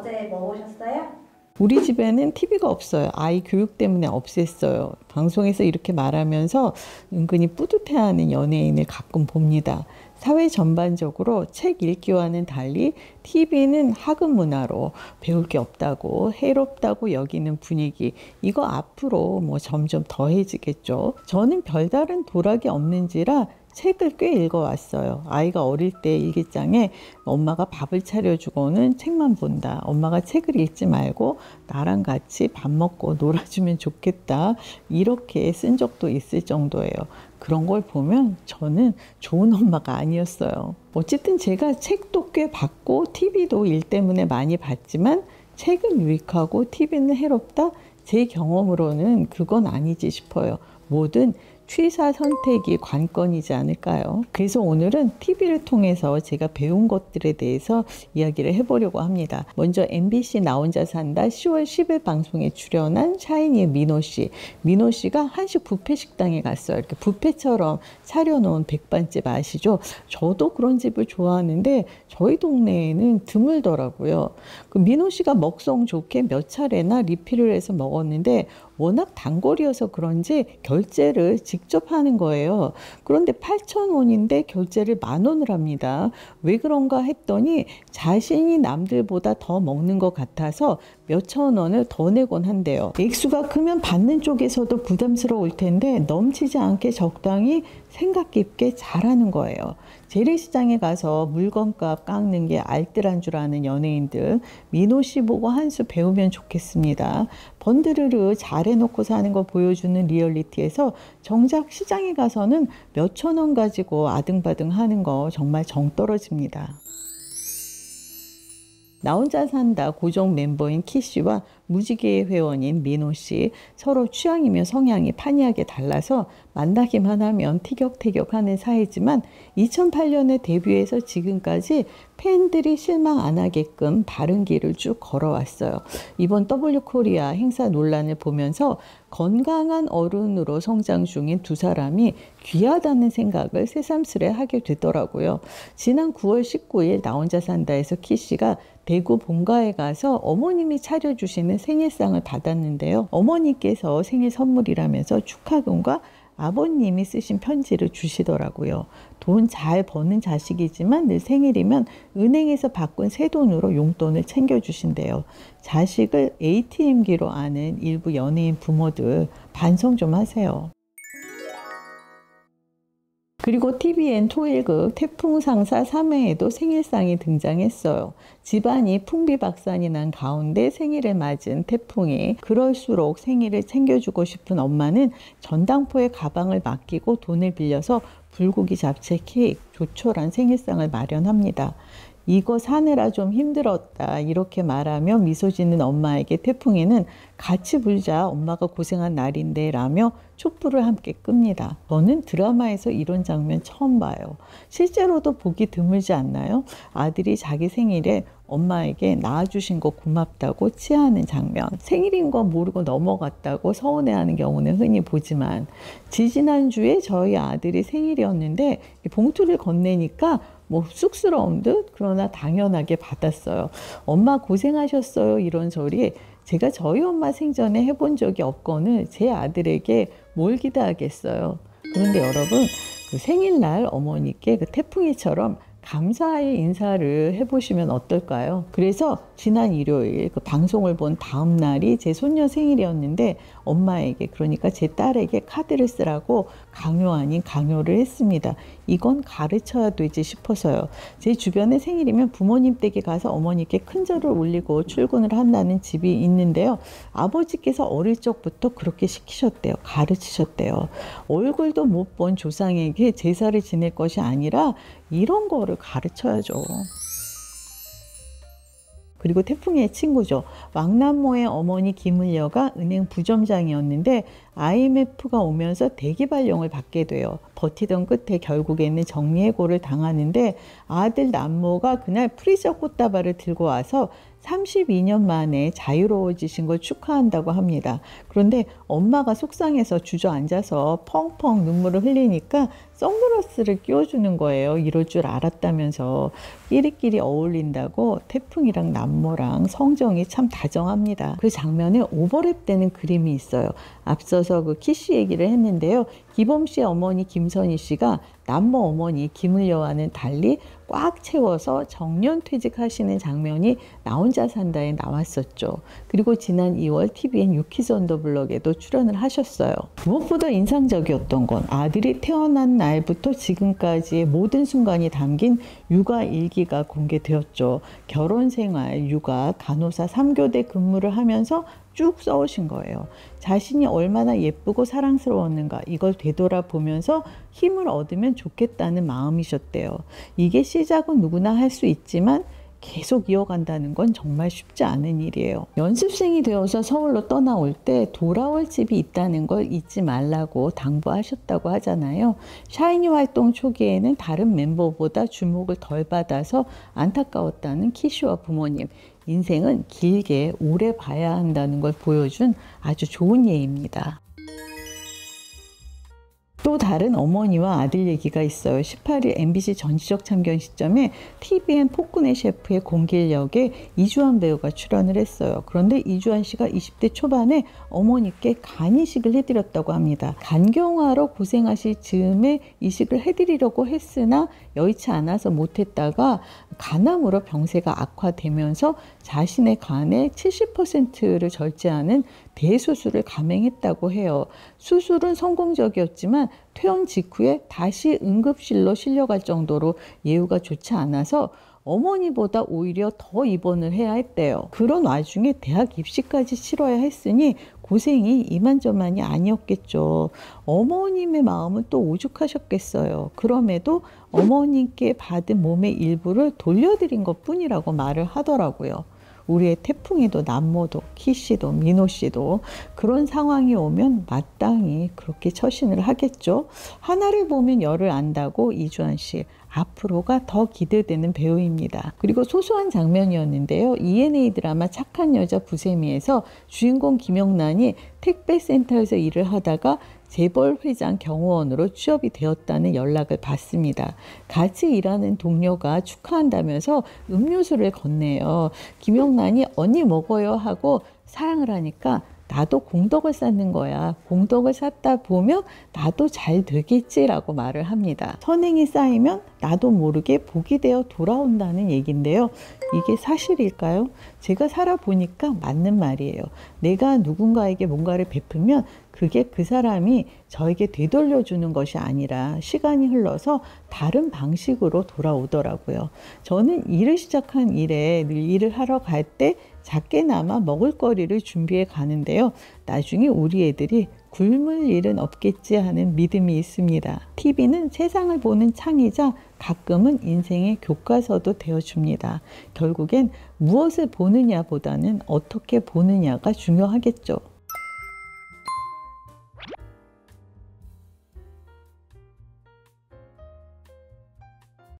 어제 뭐 보셨어요? 우리 집에는 TV가 없어요. 아이 교육 때문에 없앴어요. 방송에서 이렇게 말하면서 은근히 뿌듯해하는 연예인을 가끔 봅니다. 사회 전반적으로 책 읽기와는 달리 TV는 학업 문화로 배울 게 없다고, 해롭다고 여기는 분위기, 이거 앞으로 뭐 점점 더해지겠죠. 저는 별다른 도락이 없는지라 책을 꽤 읽어왔어요. 아이가 어릴 때 일기장에 엄마가 밥을 차려주고는 책만 본다. 엄마가 책을 읽지 말고 나랑 같이 밥 먹고 놀아주면 좋겠다. 이렇게 쓴 적도 있을 정도예요. 그런 걸 보면 저는 좋은 엄마가 아니었어요. 어쨌든 제가 책도 꽤 봤고 TV도 일 때문에 많이 봤지만 책은 유익하고 TV는 해롭다? 제 경험으로는 그건 아니지 싶어요. 뭐든 취사 선택이 관건이지 않을까요? 그래서 오늘은 TV를 통해서 제가 배운 것들에 대해서 이야기를 해보려고 합니다. 먼저 MBC 나 혼자 산다 10월 10일 방송에 출연한 샤이니의 민호 씨. 민호 씨가 한식 뷔페 식당에 갔어요. 이렇게 뷔페처럼 차려놓은 백반집 아시죠? 저도 그런 집을 좋아하는데 저희 동네에는 드물더라고요. 그 민호 씨가 먹성 좋게 몇 차례나 리필을 해서 먹었는데 워낙 단골이어서 그런지 결제를 직접 하는 거예요. 그런데 8,000원인데 결제를 10,000원을 합니다. 왜 그런가 했더니 자신이 남들보다 더 먹는 것 같아서 몇천 원을 더 내곤 한대요. 액수가 크면 받는 쪽에서도 부담스러울 텐데 넘치지 않게 적당히 생각 깊게 잘하는 거예요. 재래시장에 가서 물건값 깎는 게 알뜰한 줄 아는 연예인들 민호 씨 보고 한 수 배우면 좋겠습니다. 번드르르 잘해놓고 사는 거 보여주는 리얼리티에서 정작 시장에 가서는 몇천 원 가지고 아등바등 하는 거 정말 정 떨어집니다. 나 혼자 산다 고정 멤버인 키씨와 무지개의 회원인 민호씨, 서로 취향이며 성향이 판이하게 달라서 만나기만 하면 티격태격하는 사이지만 2008년에 데뷔해서 지금까지 팬들이 실망 안 하게끔 바른 길을 쭉 걸어왔어요. 이번 W코리아 행사 논란을 보면서 건강한 어른으로 성장 중인 두 사람이 귀하다는 생각을 새삼스레 하게 되더라고요. 지난 9월 19일 나 혼자 산다에서 키씨가 대구 본가에 가서 어머님이 차려주시는 생일상을 받았는데요. 어머니께서 생일 선물이라면서 축하금과 아버님이 쓰신 편지를 주시더라고요. 돈 잘 버는 자식이지만 늘 생일이면 은행에서 바꾼 새 돈으로 용돈을 챙겨주신대요. 자식을 ATM기로 아는 일부 연예인 부모들 반성 좀 하세요. 그리고 TVN 토일극 태풍상사 3회에도 생일상이 등장했어요. 집안이 풍비박산이 난 가운데 생일을 맞은 태풍이 그럴수록 생일을 챙겨주고 싶은 엄마는 전당포에 가방을 맡기고 돈을 빌려서 불고기 잡채 케이크 조촐한 생일상을 마련합니다. 이거 사느라 좀 힘들었다 이렇게 말하며 미소 짓는 엄마에게 태풍이는 같이 불자 엄마가 고생한 날인데 라며 촛불을 함께 끕니다. 저는 드라마에서 이런 장면 처음 봐요. 실제로도 보기 드물지 않나요? 아들이 자기 생일에 엄마에게 낳아주신 거 고맙다고 치하하는 장면. 생일인 거 모르고 넘어갔다고 서운해하는 경우는 흔히 보지만 지지난주에 저희 아들이 생일이었는데 봉투를 건네니까 뭐 쑥스러운 듯 그러나 당연하게 받았어요. 엄마 고생하셨어요 이런 소리 제가 저희 엄마 생전에 해본 적이 없거늘 제 아들에게 뭘 기대하겠어요. 그런데 여러분 그 생일날 어머니께 그 태풍이처럼 감사의 인사를 해보시면 어떨까요? 그래서 지난 일요일 그 방송을 본 다음 날이 제 손녀 생일이었는데 엄마에게 그러니까 제 딸에게 카드를 쓰라고 강요 아닌 강요를 했습니다. 이건 가르쳐야 되지 싶어서요. 제 주변에 생일이면 부모님 댁에 가서 어머니께 큰절을 올리고 출근을 한다는 집이 있는데요. 아버지께서 어릴 적부터 그렇게 시키셨대요. 가르치셨대요. 얼굴도 못 본 조상에게 제사를 지낼 것이 아니라 이런 거를 가르쳐야죠. 그리고 태풍이의 친구죠. 왕남모의 어머니 김을려가 은행 부점장이었는데 IMF가 오면서 대기발령을 받게 돼요. 버티던 끝에 결국에는 정리해고를 당하는데 아들 남모가 그날 프리저 꽃다발을 들고 와서 32년 만에 자유로워지신 걸 축하한다고 합니다. 그런데 엄마가 속상해서 주저앉아서 펑펑 눈물을 흘리니까 선글라스를 끼워주는 거예요. 이럴 줄 알았다면서. 끼리끼리 어울린다고 태풍이랑 남모랑 성정이 참 다정합니다. 그 장면에 오버랩되는 그림이 있어요. 앞서서 그 키씨 얘기를 했는데요. 기범 씨의 어머니 김선희 씨가 남모 어머니 김을여와는 달리 꽉 채워서 정년 퇴직하시는 장면이 나 혼자 산다에 나왔었죠. 그리고 지난 2월 TVN 유키즈 언더블럭에도 출연을 하셨어요. 무엇보다 인상적이었던 건 아들이 태어난 날부터 지금까지의 모든 순간이 담긴 육아 일기가 공개되었죠. 결혼생활, 육아, 간호사 3교대 근무를 하면서 쭉 써오신 거예요. 자신이 얼마나 예쁘고 사랑스러웠는가 이걸 되돌아보면서 힘을 얻으면 좋겠다는 마음이셨대요. 이게 시작은 누구나 할 수 있지만 계속 이어간다는 건 정말 쉽지 않은 일이에요. 연습생이 되어서 서울로 떠나올 때 돌아올 집이 있다는 걸 잊지 말라고 당부하셨다고 하잖아요. 샤이니 활동 초기에는 다른 멤버보다 주목을 덜 받아서 안타까웠다는 키씨와 부모님. 인생은 길게 오래 봐야 한다는 걸 보여준 아주 좋은 예입니다. 또 다른 어머니와 아들 얘기가 있어요. 18일 MBC 전지적 참견 시점에 TVN 폭군의 셰프의 공길역에 이주환 배우가 출연을 했어요. 그런데 이주환 씨가 20대 초반에 어머니께 간이식을 해드렸다고 합니다. 간경화로 고생하실 즈음에 이식을 해드리려고 했으나 여의치 않아서 못했다가 간암으로 병세가 악화되면서 자신의 간의 70%를 절제하는 대수술을 감행했다고 해요. 수술은 성공적이었지만 퇴원 직후에 다시 응급실로 실려갈 정도로 예후가 좋지 않아서 어머니보다 오히려 더 입원을 해야 했대요. 그런 와중에 대학 입시까지 치러야 했으니 고생이 이만저만이 아니었겠죠. 어머님의 마음은 또 오죽하셨겠어요. 그럼에도 어머님께 받은 몸의 일부를 돌려드린 것뿐이라고 말을 하더라고요. 우리의 태풍이도 남모도 키씨도 민호씨도 그런 상황이 오면 마땅히 그렇게 처신을 하겠죠. 하나를 보면 열을 안다고 이주환씨. 앞으로가 더 기대되는 배우입니다. 그리고 소소한 장면이었는데요. ENA 드라마 착한 여자 부세미에서 주인공 김영란이 택배센터에서 일을 하다가 재벌 회장 경호원으로 취업이 되었다는 연락을 받습니다. 같이 일하는 동료가 축하한다면서 음료수를 건네요. 김영란이 언니 먹어요 하고 사양을 하니까 나도 공덕을 쌓는 거야. 공덕을 쌓다 보면 나도 잘 되겠지라고 말을 합니다. 선행이 쌓이면 나도 모르게 복이 되어 돌아온다는 얘기인데요. 이게 사실일까요? 제가 살아보니까 맞는 말이에요. 내가 누군가에게 뭔가를 베풀면 그게 그 사람이 저에게 되돌려주는 것이 아니라 시간이 흘러서 다른 방식으로 돌아오더라고요. 저는 일을 시작한 이래 늘 일을 하러 갈 때 작게나마 먹을거리를 준비해 가는데요. 나중에 우리 애들이 굶을 일은 없겠지 하는 믿음이 있습니다. TV는 세상을 보는 창이자 가끔은 인생의 교과서도 되어줍니다. 결국엔 무엇을 보느냐보다는 어떻게 보느냐가 중요하겠죠.